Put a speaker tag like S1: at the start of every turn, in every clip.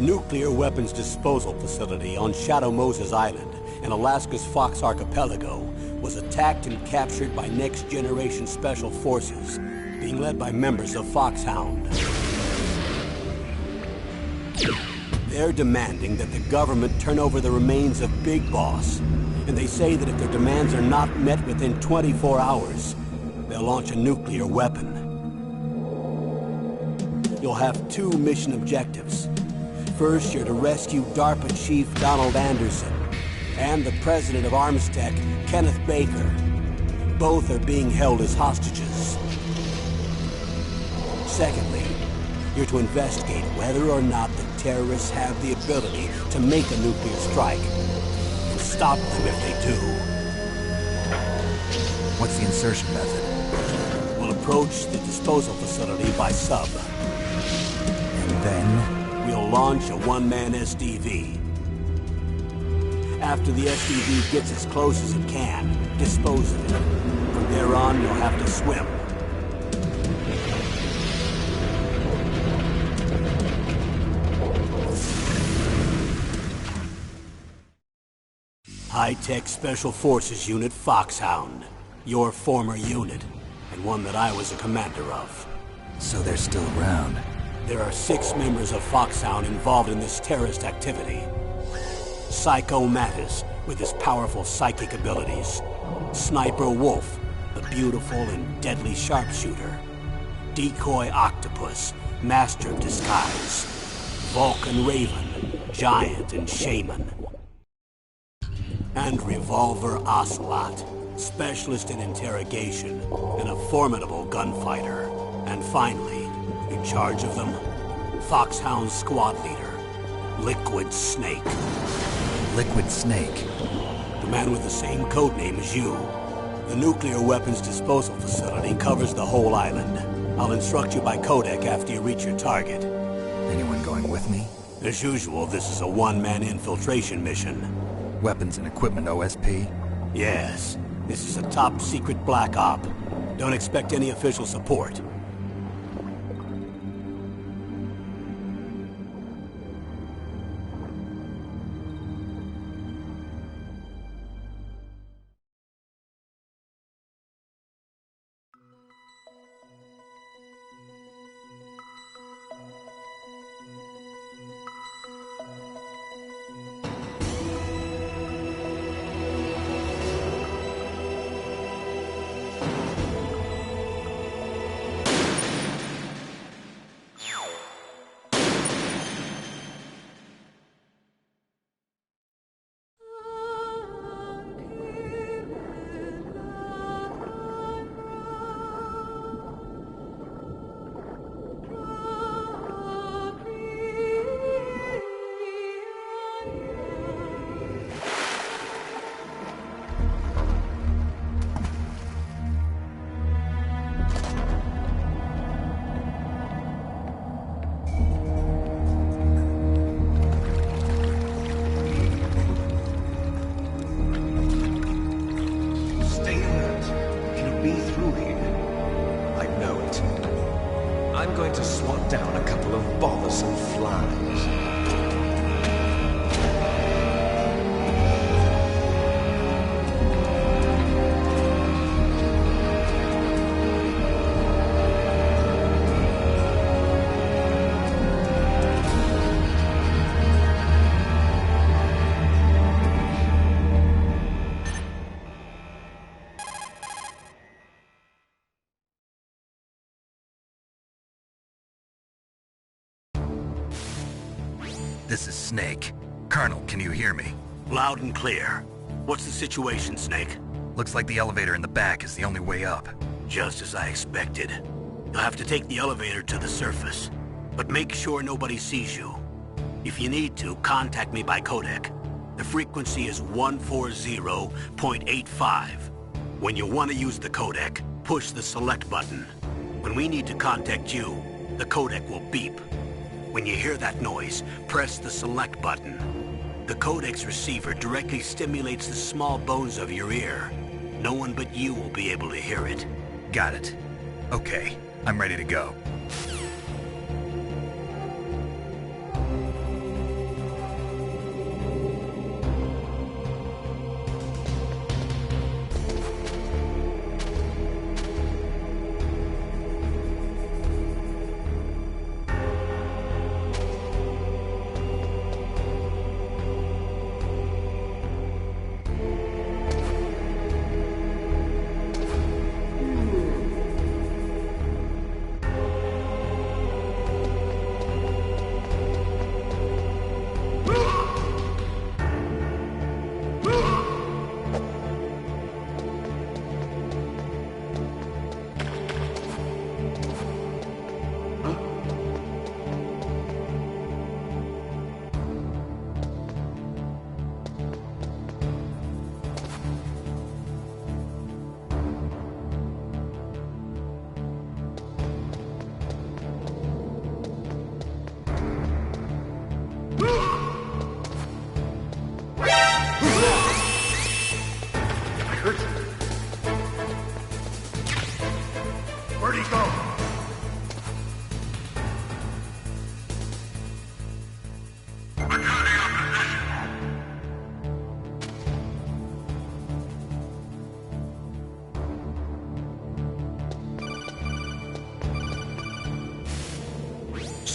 S1: nuclear weapons disposal facility on Shadow Moses Island in Alaska's Fox Archipelago was attacked and captured by next-generation special forces, being led by members of Foxhound. They're demanding that the government turn over the remains of Big Boss, and they say that if their demands are not met within 24 hours, they'll launch a nuclear weapon. You'll have two mission objectives. First, you're to rescue DARPA Chief Donald Anderson and the president of Armstech, Kenneth Baker. Both are being held as hostages. Secondly, you're to investigate whether or not the terrorists have the ability to make a nuclear strike, and stop them if they do.
S2: What's the insertion method?
S1: We'll approach the disposal facility by sub.
S2: And then?
S1: We'll launch a one-man SDV. After the SDV gets as close as it can, dispose of it. From there on, you'll have to swim. High-Tech Special Forces Unit Foxhound. Your former unit, and one that I was a commander of.
S2: So they're still around.
S1: There are 6 members of Foxhound involved in this terrorist activity. Psycho Mattis, with his powerful psychic abilities. Sniper Wolf, the beautiful and deadly sharpshooter. Decoy Octopus, master of disguise. Vulcan Raven, giant and shaman. And Revolver Ocelot, specialist in interrogation and a formidable gunfighter. And finally, in charge of them, Foxhound squad leader, Liquid Snake.
S2: Liquid Snake?
S1: The man with the same codename as you. The nuclear weapons disposal facility covers the whole island. I'll instruct you by codec after you reach your target.
S2: Anyone going with me?
S1: As usual, this is a one-man infiltration mission.
S2: Weapons and equipment OSP?
S1: Yes. This is a top-secret black op. Don't expect any official support.
S3: I'm going to swat down a couple of bothersome flies.
S2: This is Snake. Colonel, can you hear me?
S1: Loud and clear. What's the situation, Snake?
S2: Looks like the elevator in the back is the only way up.
S1: Just as I expected. You'll have to take the elevator to the surface. But make sure nobody sees you. If you need to, contact me by codec. The frequency is 140.85. When you want to use the codec, push the select button. When we need to contact you, the codec will beep. When you hear that noise, press the select button. The codec's receiver directly stimulates the small bones of your ear. No one but you will be able to hear it.
S2: Got it. Okay, I'm ready to go.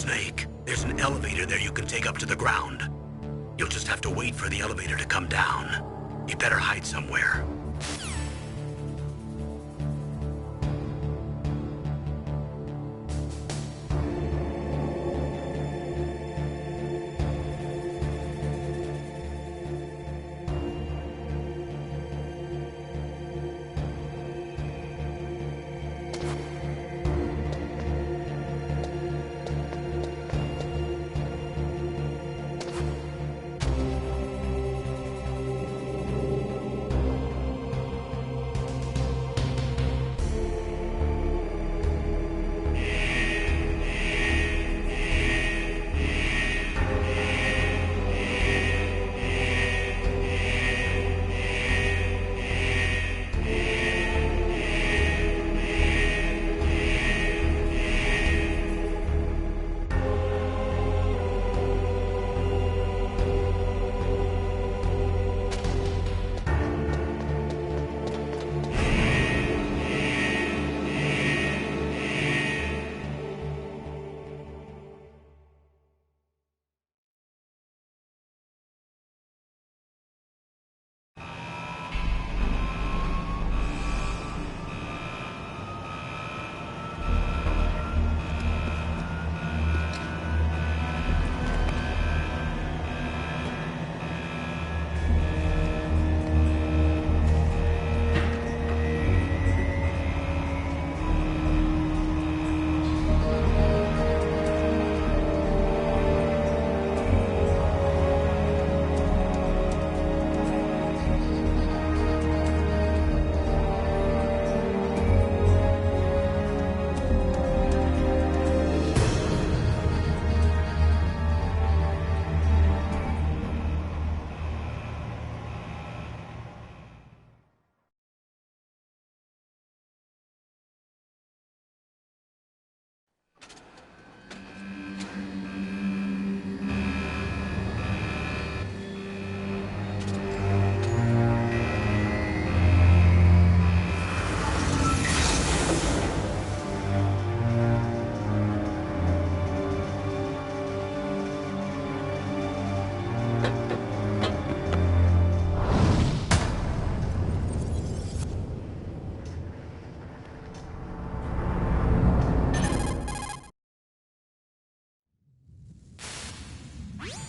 S1: Snake. There's an elevator there you can take up to the ground. You'll just have to wait for the elevator to come down. You better hide somewhere.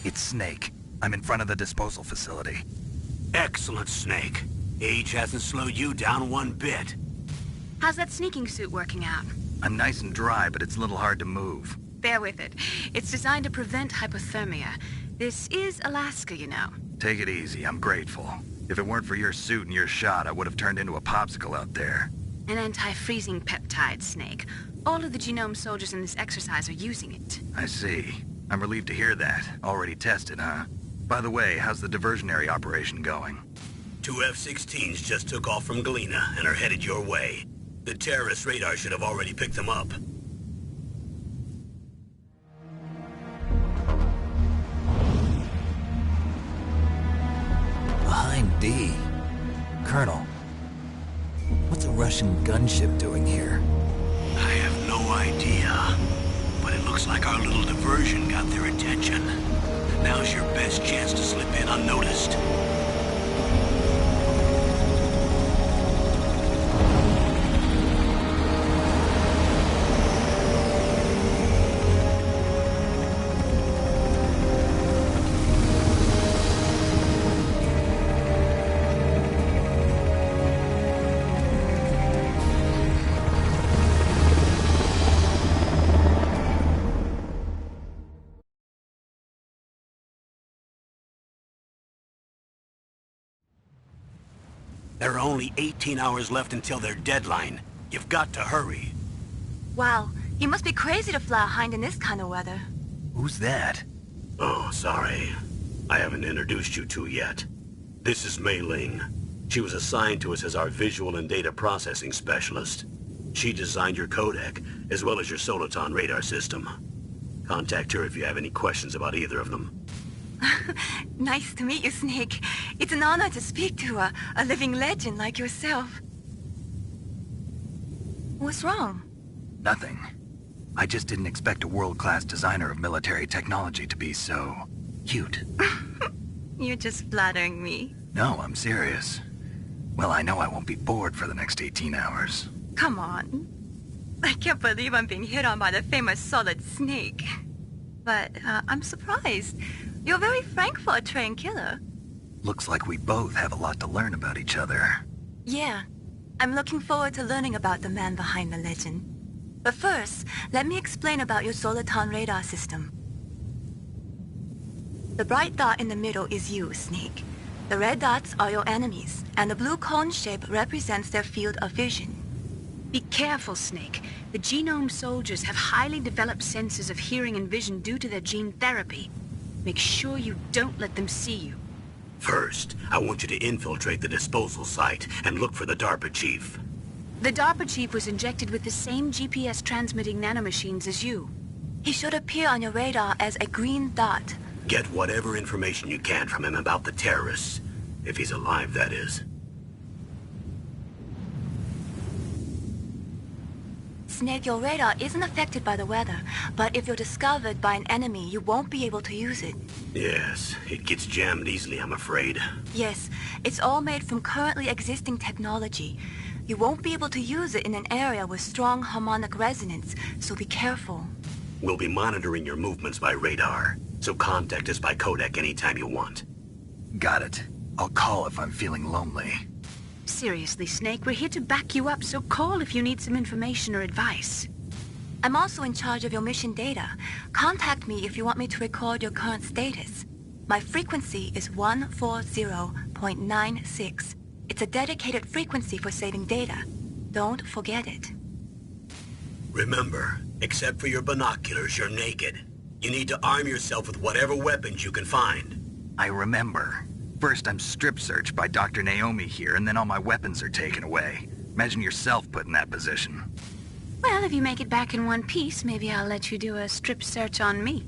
S2: It's Snake. I'm in front of the disposal facility.
S1: Excellent, Snake. Age hasn't slowed you down one bit.
S4: How's that sneaking suit working out?
S2: I'm nice and dry, but it's a little hard to move.
S4: Bear with it. It's designed to prevent hypothermia. This is Alaska, you know.
S2: Take it easy, I'm grateful. If it weren't for your suit and your shot, I would have turned into a popsicle out there.
S4: An anti-freezing peptide, Snake. All of the genome soldiers in this exercise are using it.
S2: I see. I'm relieved to hear that. Already tested, huh? By the way, how's the diversionary operation going?
S1: 2 F-16s just took off from Galena and are headed your way. The terrorist radar should have already picked them up.
S5: Behind D. Colonel, what's a Russian gunship doing here?
S1: I have no idea. But it looks like our little diversion got their attention. Now's your best chance to slip in unnoticed. There are only 18 hours left until their deadline. You've got to hurry.
S4: Wow, you must be crazy to fly a hind in this kind of weather.
S2: Who's that?
S1: Oh, sorry. I haven't introduced you to yet. This is Mei Ling. She was assigned to us as our visual and data processing specialist. She designed your codec, as well as your Soliton radar system. Contact her if you have any questions about either of them.
S4: Nice to meet you, Snake. It's an honor to speak to a living legend like yourself. What's wrong?
S2: Nothing. I just didn't expect a world-class designer of military technology to be so cute.
S4: You're just flattering me.
S2: No, I'm serious. Well, I know I won't be bored for the next 18 hours.
S4: Come on. I can't believe I'm being hit on by the famous Solid Snake. But I'm surprised. You're very frank for a trained killer.
S2: Looks like we both have a lot to learn about each other.
S4: Yeah. I'm looking forward to learning about the man behind the legend. But first, let me explain about your Soliton radar system. The bright dot in the middle is you, Snake. The red dots are your enemies, and the blue cone shape represents their field of vision.
S6: Be careful, Snake. The genome soldiers have highly developed senses of hearing and vision due to their gene therapy. Make sure you don't let them see you.
S1: First, I want you to infiltrate the disposal site and look for the DARPA chief.
S6: The DARPA chief was injected with the same GPS transmitting nanomachines as you.
S4: He should appear on your radar as a green dot.
S1: Get whatever information you can from him about the terrorists. If he's alive, that is.
S4: Snake, your radar isn't affected by the weather, but if you're discovered by an enemy, you won't be able to use it.
S1: Yes, it gets jammed easily, I'm afraid.
S4: Yes, it's all made from currently existing technology. You won't be able to use it in an area with strong harmonic resonance, so be careful.
S1: We'll be monitoring your movements by radar, so contact us by codec anytime you want.
S2: Got it. I'll call if I'm feeling lonely.
S6: Seriously, Snake, we're here to back you up, so call if you need some information or advice.
S4: I'm also in charge of your mission data. Contact me if you want me to record your current status. My frequency is 140.96. It's a dedicated frequency for saving data. Don't forget it.
S1: Remember, except for your binoculars, you're naked. You need to arm yourself with whatever weapons you can find.
S2: I remember. First, I'm strip searched by Dr. Naomi here, and then all my weapons are taken away. Imagine yourself put in that position.
S6: Well, if you make it back in one piece, maybe I'll let you do a strip search on me.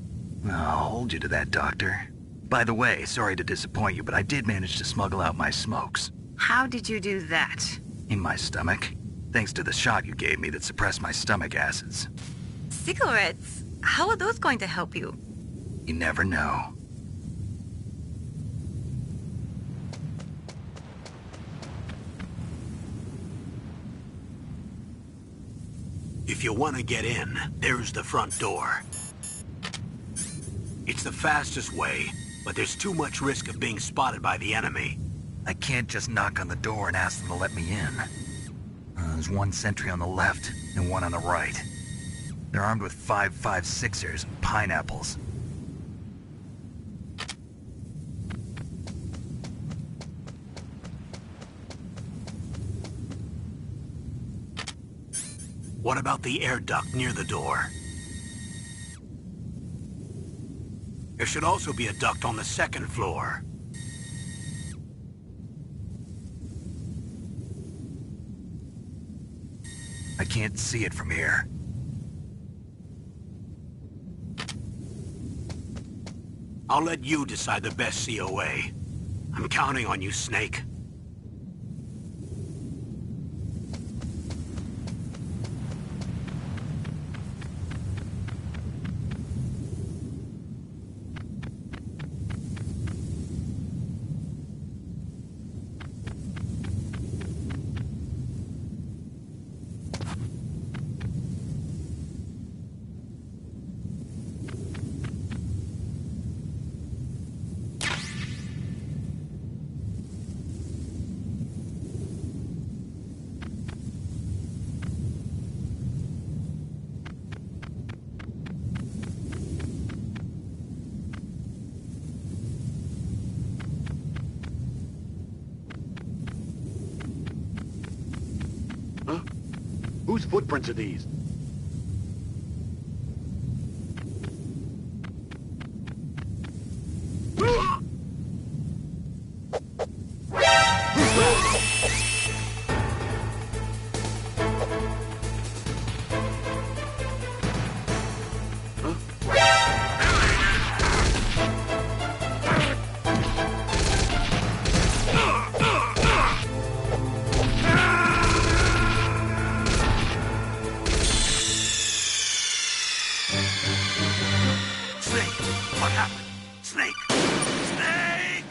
S2: I'll hold you to that, Doctor. By the way, sorry to disappoint you, but I did manage to smuggle out my smokes.
S6: How did you do that?
S2: In my stomach. Thanks to the shot you gave me that suppressed my stomach acids.
S4: Cigarettes? How are those going to help you?
S2: You never know.
S1: If you want to get in, there's the front door. It's the fastest way, but there's too much risk of being spotted by the enemy.
S2: I can't just knock on the door and ask them to let me in. There's one sentry on the left and one on the right. They're armed with 5.56ers and pineapples.
S1: What about the air duct near the door? There should also be a duct on the second floor.
S2: I can't see it from here.
S1: I'll let you decide the best COA. I'm counting on you, Snake.
S7: Whose footprints are these?
S2: happened? Snake! Snake!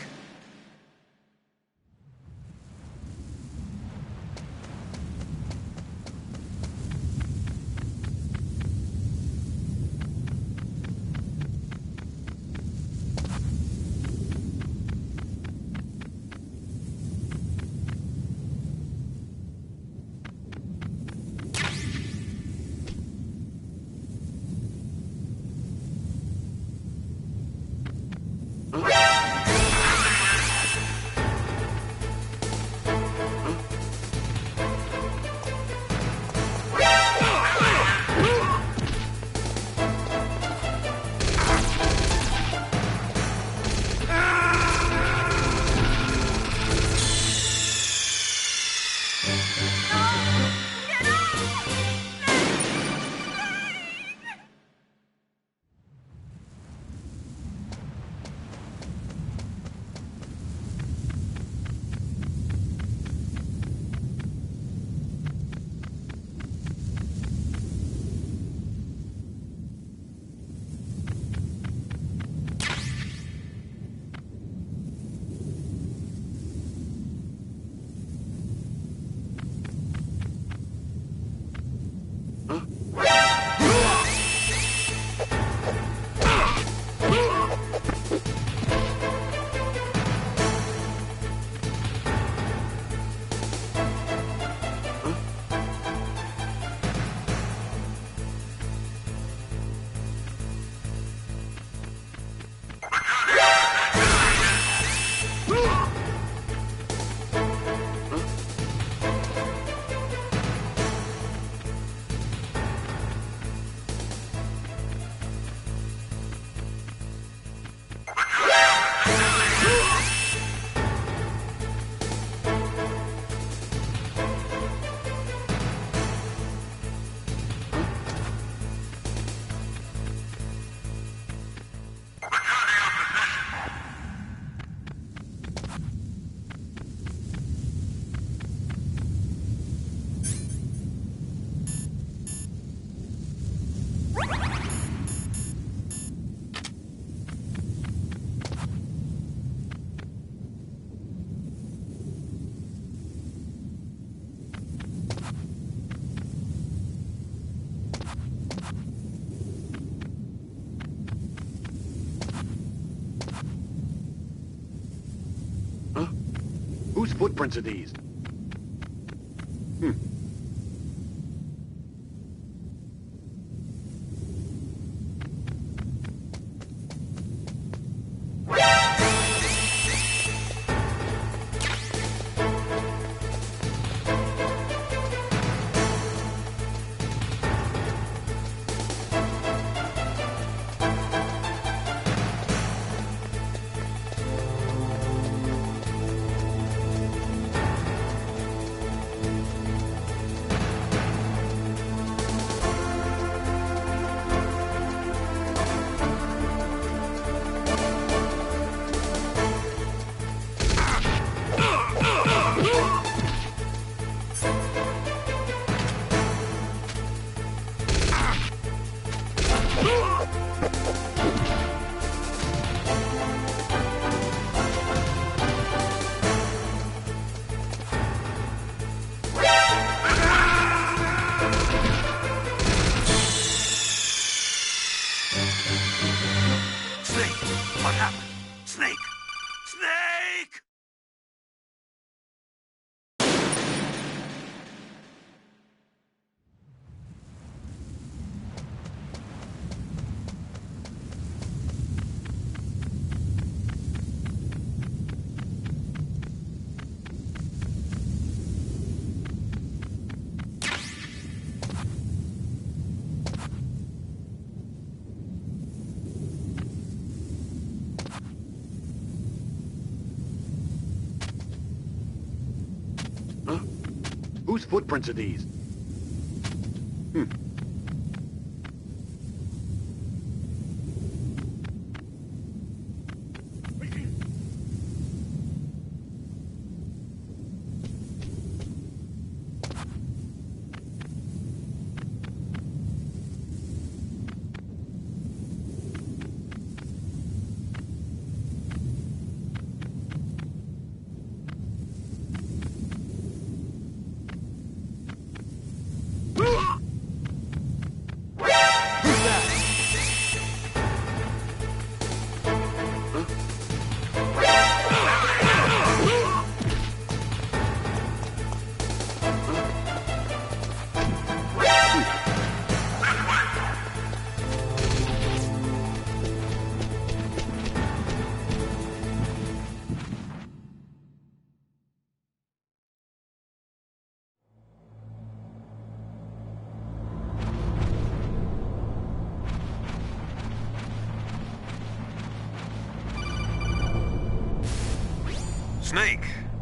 S7: Whose footprints are these?
S2: Snake! What happened? Snake! Snake!
S7: Whose footprints are these?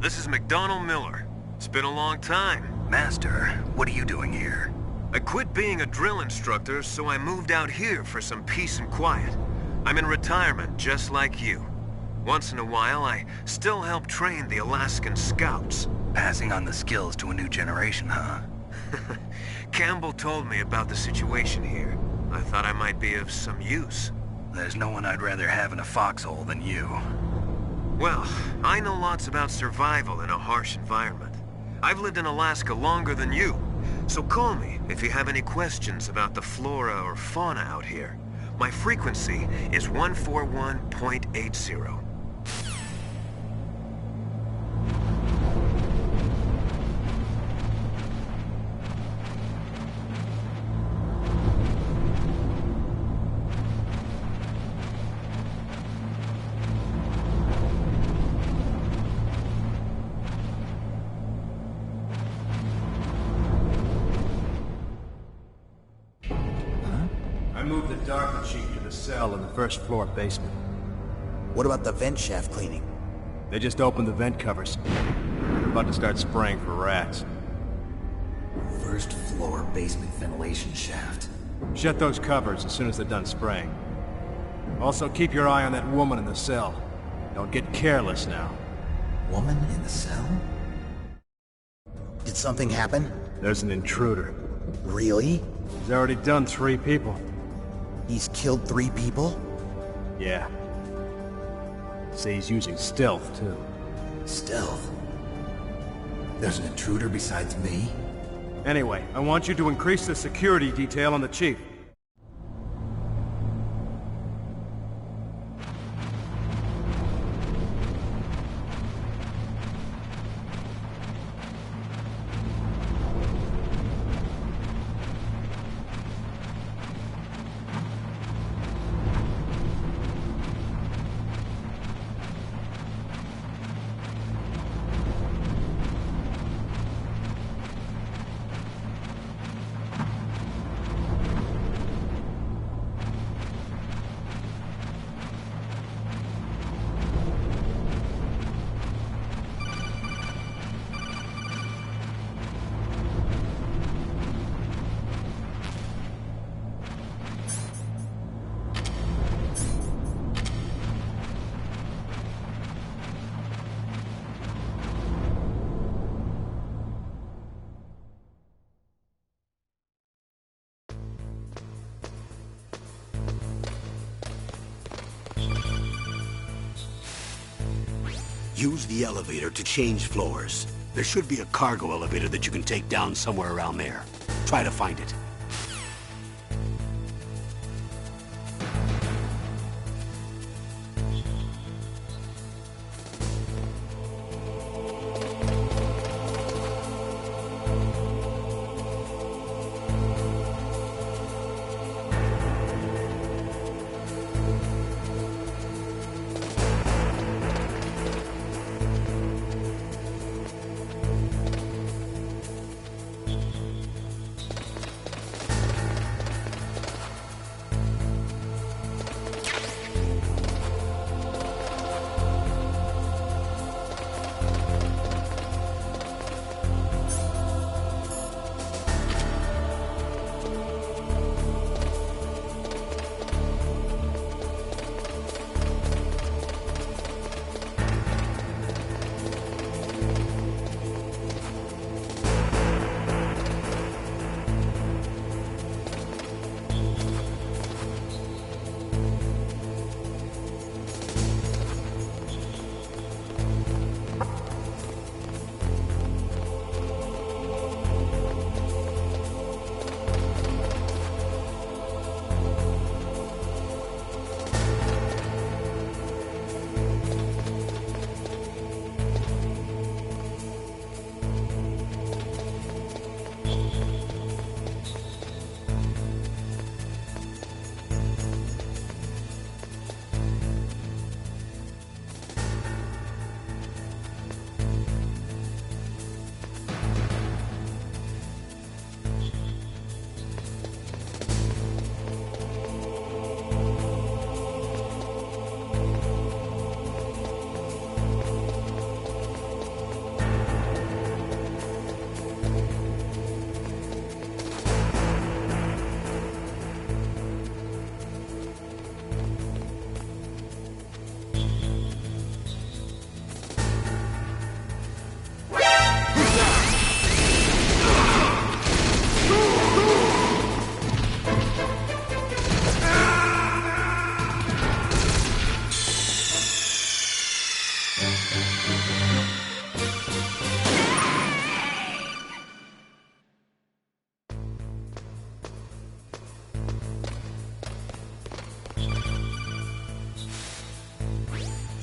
S8: this is McDonald Miller. It's been a long time.
S2: Master, what are you doing here?
S8: I quit being a drill instructor, so I moved out here for some peace and quiet. I'm in retirement, just like you. Once in a while, I still help train the Alaskan Scouts.
S2: Passing on the skills to a new generation, huh?
S8: Campbell told me about the situation here. I thought I might be of some use.
S2: There's no one I'd rather have in a foxhole than you.
S8: Well, I know lots about survival in a harsh environment. I've lived in Alaska longer than you, so call me if you have any questions about the flora or fauna out here. My frequency is 141.80.
S9: I moved the Darker Chief to the cell in the first floor basement.
S5: What about the vent shaft cleaning?
S9: They just opened the vent covers. They're about to start spraying for rats.
S5: First floor basement ventilation shaft.
S9: Shut those covers as soon as they're done spraying. Also, keep your eye on that woman in the cell. Don't get careless now.
S5: Woman in the cell? Did something happen?
S9: There's an intruder.
S5: Really?
S9: He's already done 3 people.
S5: He's killed 3 people?
S9: Yeah. Say he's using stealth, too.
S5: Stealth? There's an intruder besides me?
S9: Anyway, I want you to increase the security detail on the Chief.
S1: Use the elevator to change floors. There should be a cargo elevator that you can take down somewhere around there. Try to find it.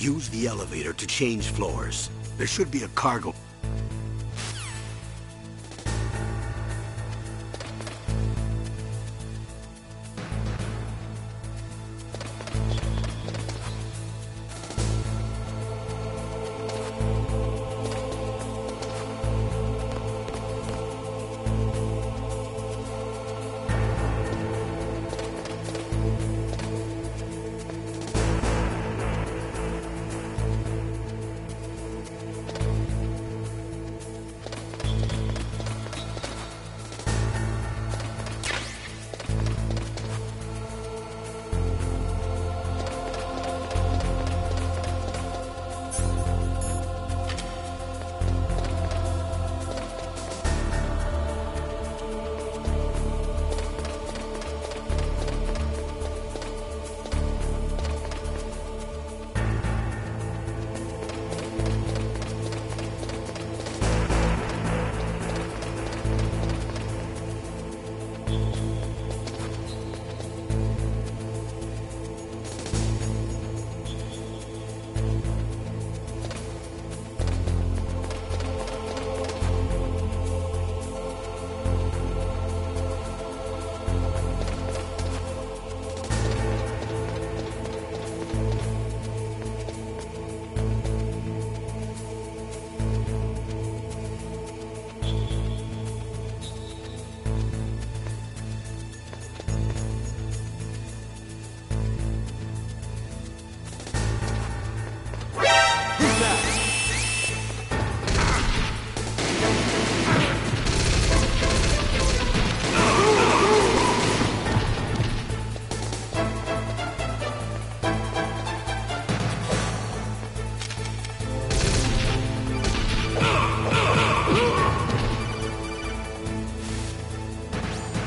S1: use the elevator to change floors. There should be a cargo...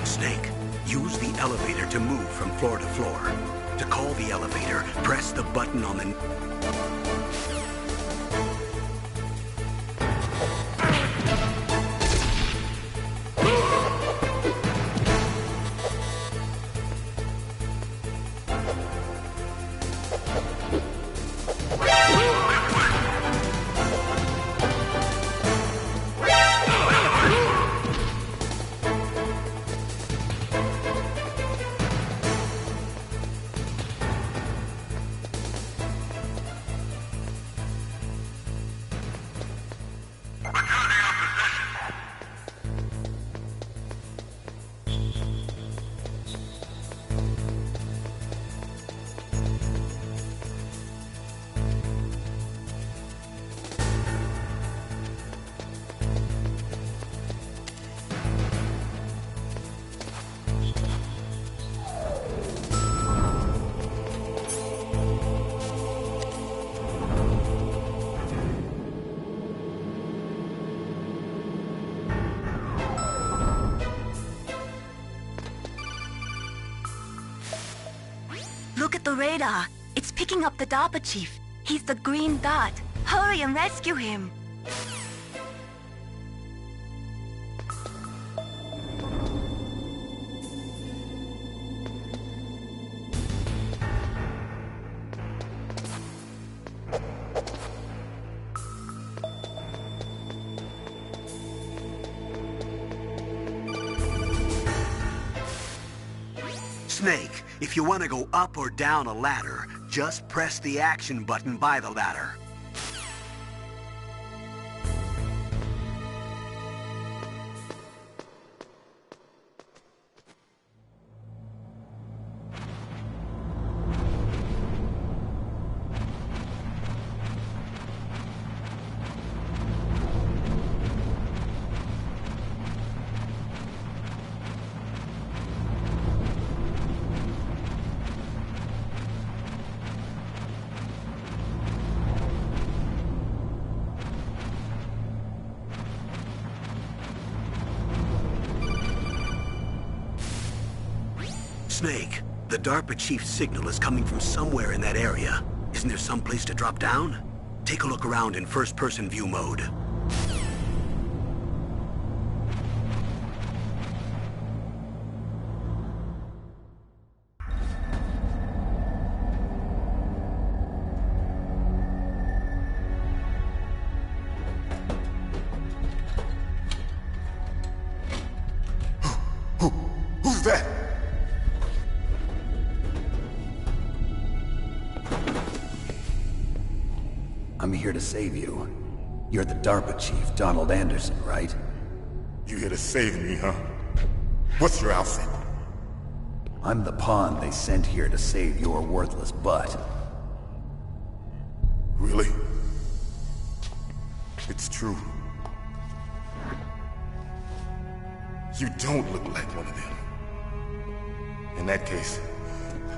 S1: Snake, use the elevator to move from floor to floor. To call the elevator, press the button on the...
S4: Look at the radar. It's picking up the DARPA chief. He's the green dot. Hurry and rescue him.
S1: Snake, if you want to go up or down a ladder, just press the action button by the ladder. Snake, the DARPA chief's signal is coming from somewhere in that area. Isn't there some place to drop down? Take a look around in first-person view mode.
S5: I'm here to save you. You're the DARPA chief, Donald Anderson, right?
S10: You here to save me, huh? What's your outfit?
S5: I'm the pawn they sent here to save your worthless butt.
S10: Really? It's true. You don't look like one of them. In that case,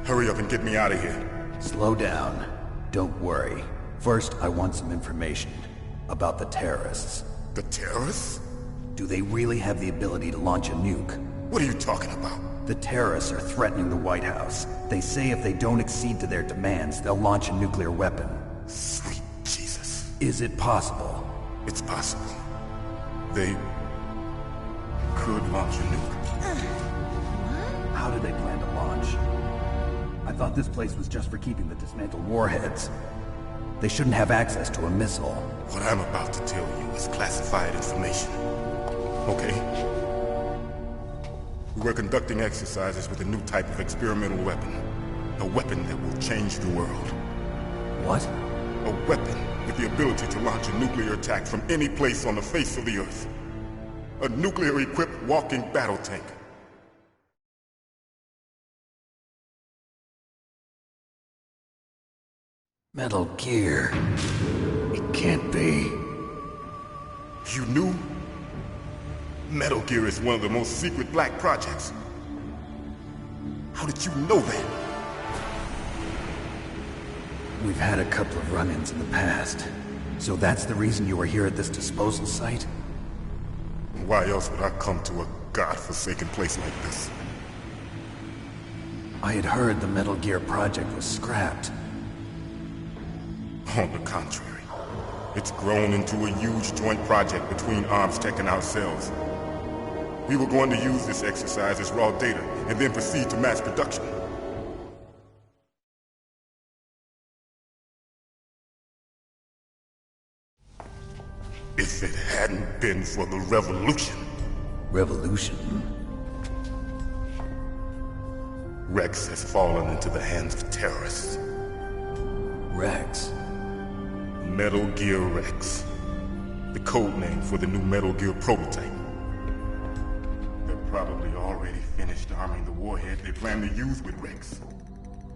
S10: hurry up and get me out of here.
S5: Slow down. Don't worry. First, I want some information about the terrorists.
S10: The terrorists?
S5: Do they really have the ability to launch a nuke?
S10: What are you talking about?
S5: The terrorists are threatening the White House. They say if they don't accede to their demands, they'll launch a nuclear weapon.
S10: Sweet Jesus.
S5: Is it possible?
S10: It's possible. They could launch a nuke.
S5: How do they plan to launch? I thought this place was just for keeping the dismantled warheads. They shouldn't have access to a missile.
S10: What I'm about to tell you is classified information. Okay? We were conducting exercises with a new type of experimental weapon. A weapon that will change the world.
S5: What?
S10: A weapon with the ability to launch a nuclear attack from any place on the face of the Earth. A nuclear-equipped walking battle tank.
S5: Metal Gear. It can't be.
S10: You knew? Metal Gear is one of the most secret black projects. How did you know that?
S5: We've had a couple of run-ins in the past. So that's the reason you were here at this disposal site?
S10: Why else would I come to a godforsaken place like this?
S5: I had heard the Metal Gear project was scrapped.
S10: On the contrary, it's grown into a huge joint project between ArmsTech and ourselves. We were going to use this exercise as raw data and then proceed to mass production. If it hadn't been for the revolution...
S5: Revolution?
S10: Rex has fallen into the hands of terrorists.
S5: Rex?
S10: Metal Gear Rex. The code name for the new Metal Gear prototype. They're probably already finished arming the warhead they plan to use with Rex.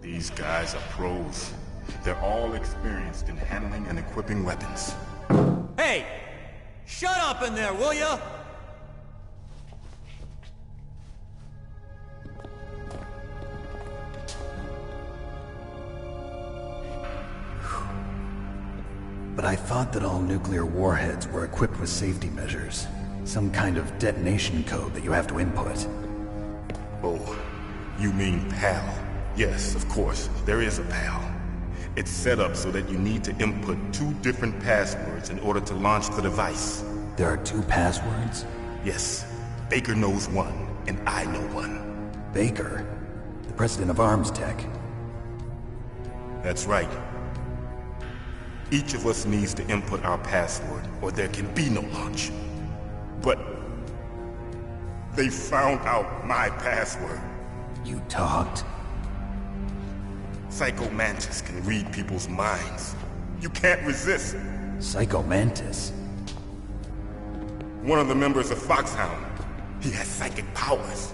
S10: These guys are pros. They're all experienced in handling and equipping weapons.
S11: Hey! Shut up in there, will ya?
S5: But I thought that all nuclear warheads were equipped with safety measures. Some kind of detonation code that you have to input.
S10: Oh, you mean PAL? Yes, of course, there is a PAL. It's set up so that you need to input 2 different passwords in order to launch the device.
S5: There are 2 passwords?
S10: Yes. Baker knows one, and I know one.
S5: Baker? The president of ArmsTech?
S10: That's right. Each of us needs to input our password, or there can be no launch. But they found out my password.
S5: You talked?
S10: Psycho Mantis can read people's minds. You can't resist.
S5: Psycho Mantis?
S10: One of the members of Foxhound. He has psychic powers.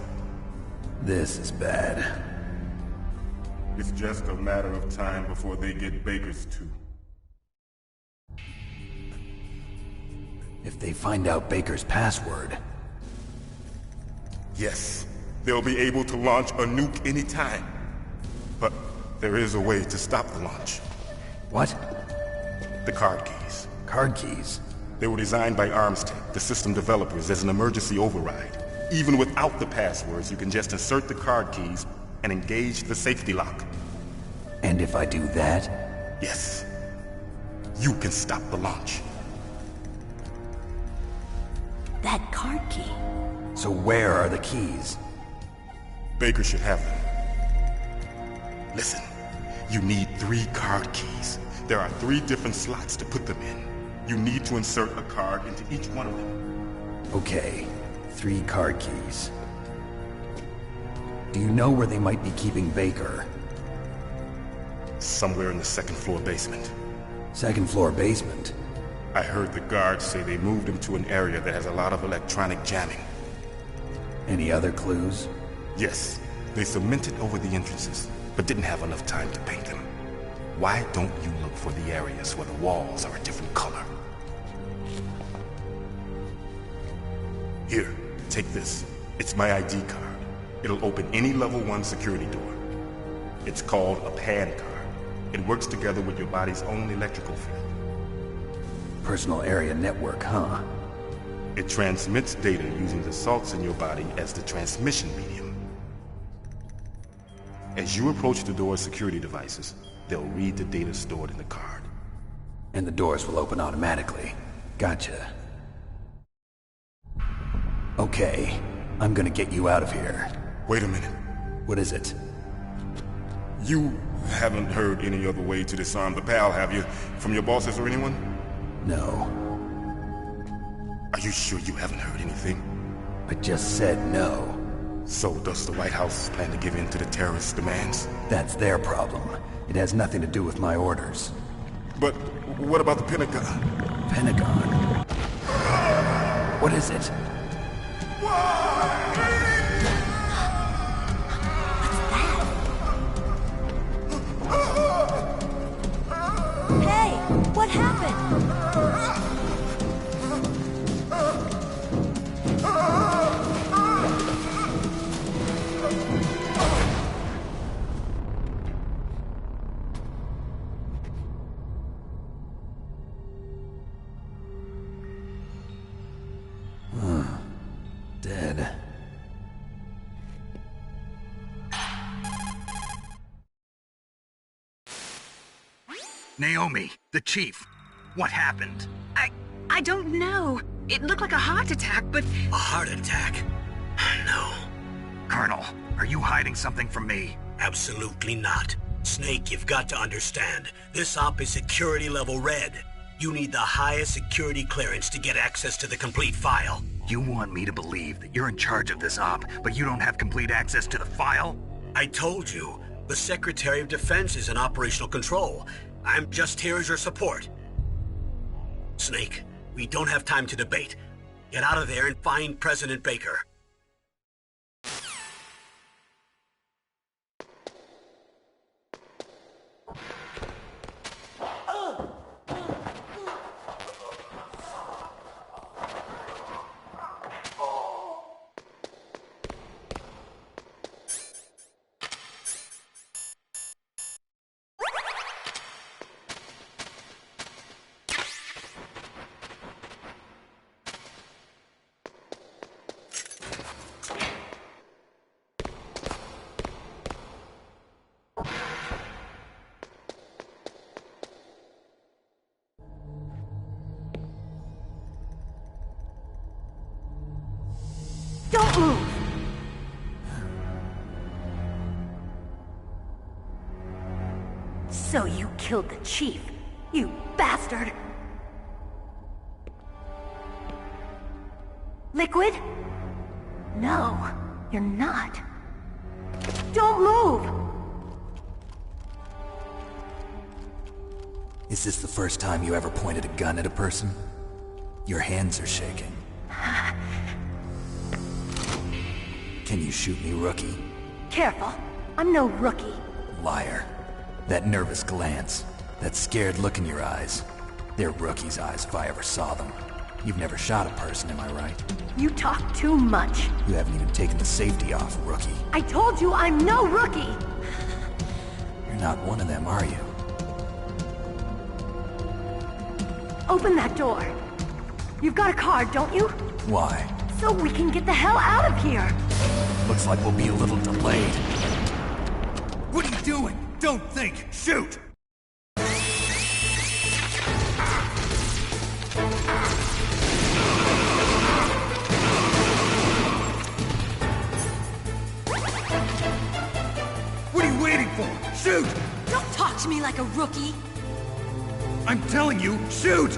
S5: This is bad.
S10: It's just a matter of time before they get Baker's too.
S5: If they find out Baker's password...
S10: Yes, they'll be able to launch a nuke anytime. But there is a way to stop the launch.
S5: What?
S10: The card keys.
S5: Card keys?
S10: They were designed by ArmsTech, the system developers, as an emergency override. Even without the passwords, you can just insert the card keys and engage the safety lock.
S5: And if I do that?
S10: Yes. You can stop the launch.
S6: That card key.
S5: So where are the keys?
S10: Baker should have them. Listen, you need 3 card keys. There are 3 different slots to put them in. You need to insert a card into each one of them.
S5: Okay, 3 card keys. Do you know where they might be keeping Baker?
S10: Somewhere in the 2nd floor basement.
S5: Second floor basement.
S10: I heard the guards say they moved him to an area that has a lot of electronic jamming.
S5: Any other clues?
S10: Yes, they cemented over the entrances, but didn't have enough time to paint them. Why don't you look for the areas where the walls are a different color? Here, take this. It's my ID card. It'll open any level 1 security door. It's called a PAN card. It works together with your body's own electrical field.
S5: Personal area network, huh?
S10: It transmits data using the salts in your body as the transmission medium. As you approach the door's security devices, they'll read the data stored in the card.
S5: And the doors will open automatically. Gotcha. Okay, I'm gonna get you out of here.
S10: Wait a minute.
S5: What is it?
S10: You haven't heard any other way to disarm the PAL, have you? From your bosses or anyone?
S5: No.
S10: Are you sure you haven't heard anything?
S5: I just said no.
S10: So does the White House plan to give in to the terrorists' demands?
S5: That's their problem. It has nothing to do with my orders.
S10: But what about the Pentagon?
S5: Pentagon? What is it?
S12: Hey, what happened?
S5: Dead.
S2: Naomi, the chief. What happened?
S6: I don't know. It looked like a heart attack, but...
S1: A heart attack? No.
S2: Colonel, are you hiding something from me?
S1: Absolutely not. Snake, you've got to understand. This op is security level red. You need the highest security clearance to get access to the complete file.
S2: You want me to believe that you're in charge of this op, but you don't have complete access to the file?
S1: I told you, the Secretary of Defense is in operational control. I'm just here as your support. Snake, we don't have time to debate. Get out of there and find President Baker.
S12: Don't move! So you killed the chief, you bastard! Liquid? No, you're not. Don't move!
S5: Is this the first time you ever pointed a gun at a person? Your hands are shaking. Can you shoot me, rookie?
S12: Careful, I'm no rookie.
S5: Liar. That nervous glance, that scared look in your eyes. They're rookie's eyes if I ever saw them. You've never shot a person, am I right?
S12: You talk too much.
S5: You haven't even taken the safety off, rookie.
S12: I told you I'm no rookie!
S5: You're not one of them, are you?
S12: Open that door. You've got a card, don't you?
S5: Why?
S12: So we can get the hell out of here!
S5: Looks like we'll be a little delayed.
S11: What are you doing? Don't think! Shoot! What are you waiting for? Shoot!
S12: Don't talk to me like a rookie!
S11: I'm telling you, shoot!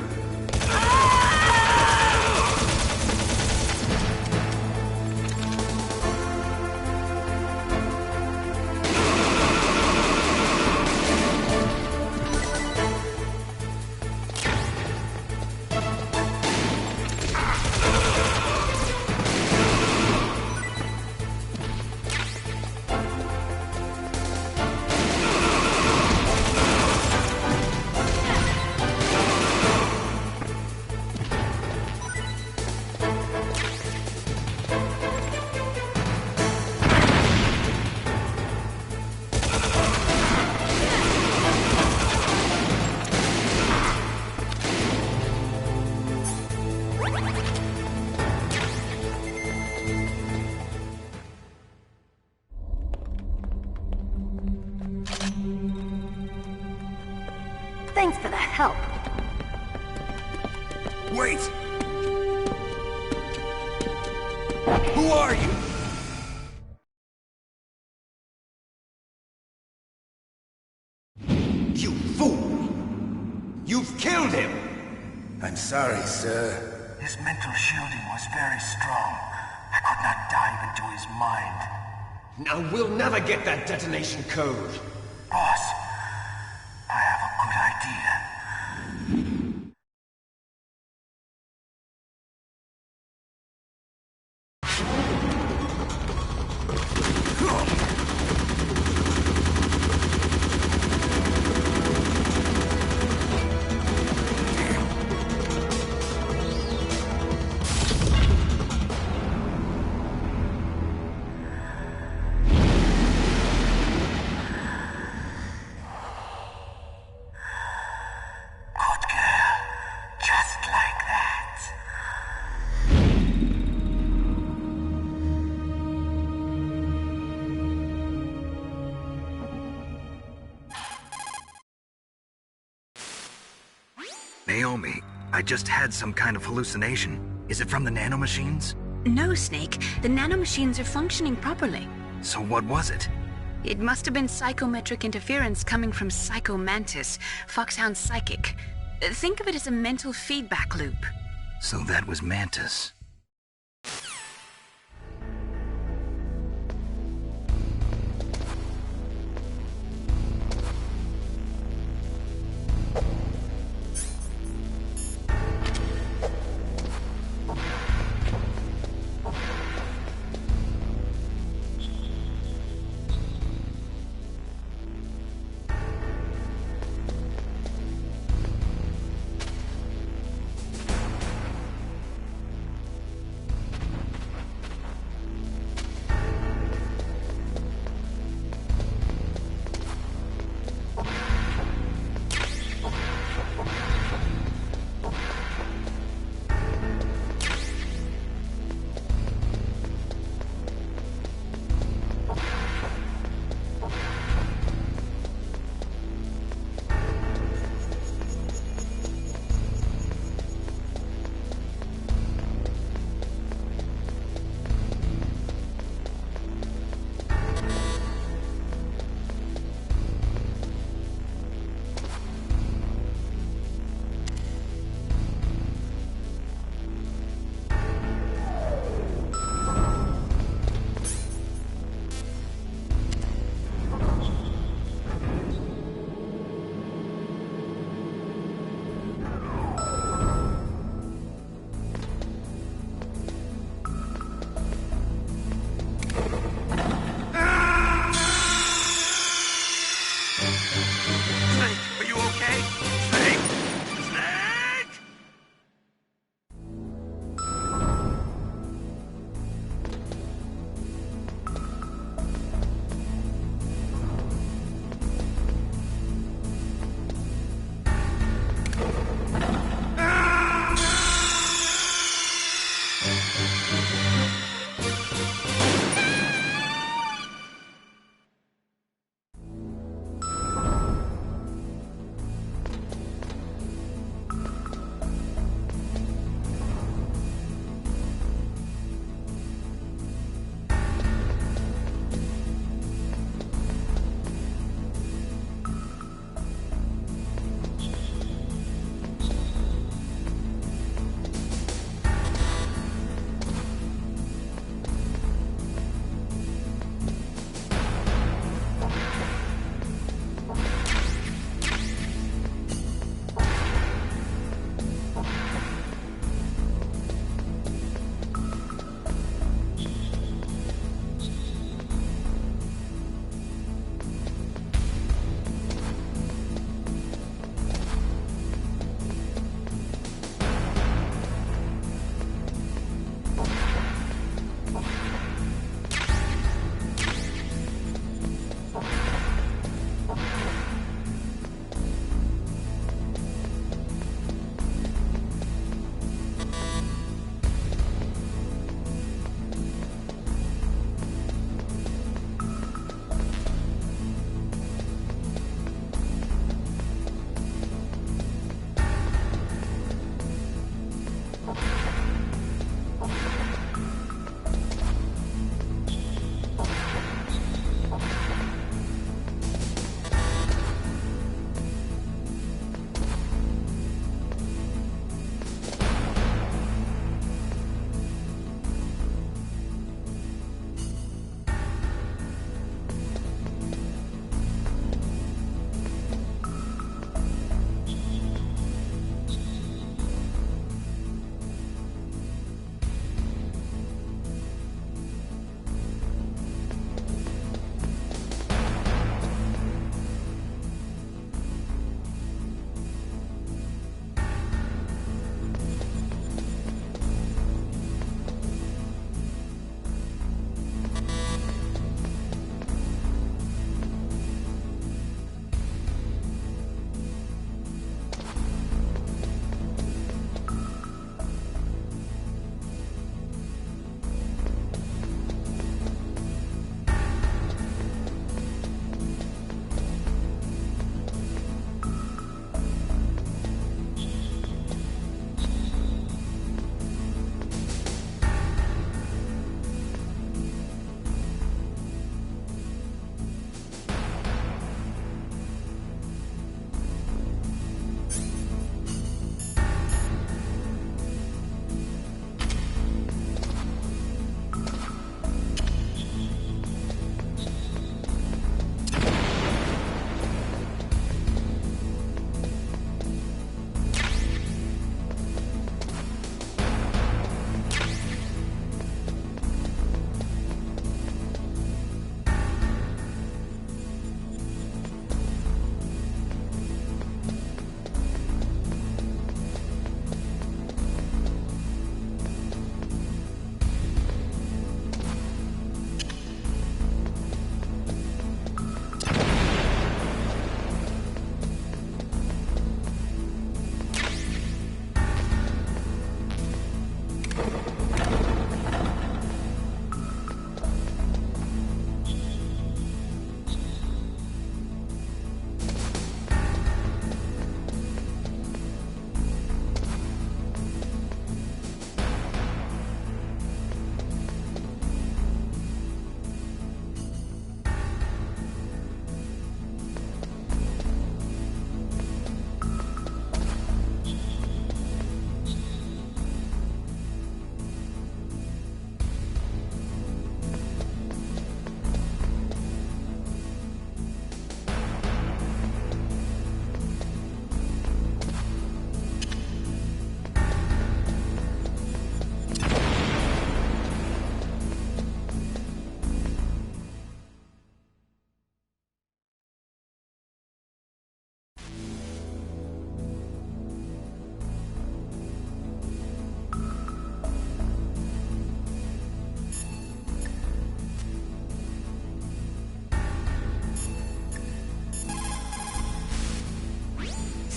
S12: Thanks for the help.
S3: Wait! Who are you? You fool! You've killed him!
S13: I'm sorry, sir.
S14: His mental shielding was very strong. I could not dive into his mind.
S3: Now we'll never get that detonation code.
S14: Boss, I have a good idea.
S2: Naomi, I just had some kind of hallucination. Is it from the nanomachines?
S6: No, Snake. The nanomachines are functioning properly.
S2: So what was it?
S6: It must have been psychometric interference coming from Psycho Mantis, Foxhound's psychic. Think of it as a mental feedback loop.
S2: So that was Mantis.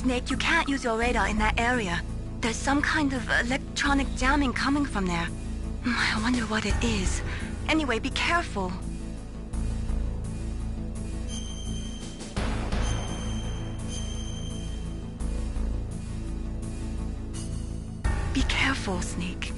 S4: Snake, you can't use your radar in that area. There's some kind of electronic jamming coming from there. I wonder what it is. Anyway, be careful. Be careful, Snake.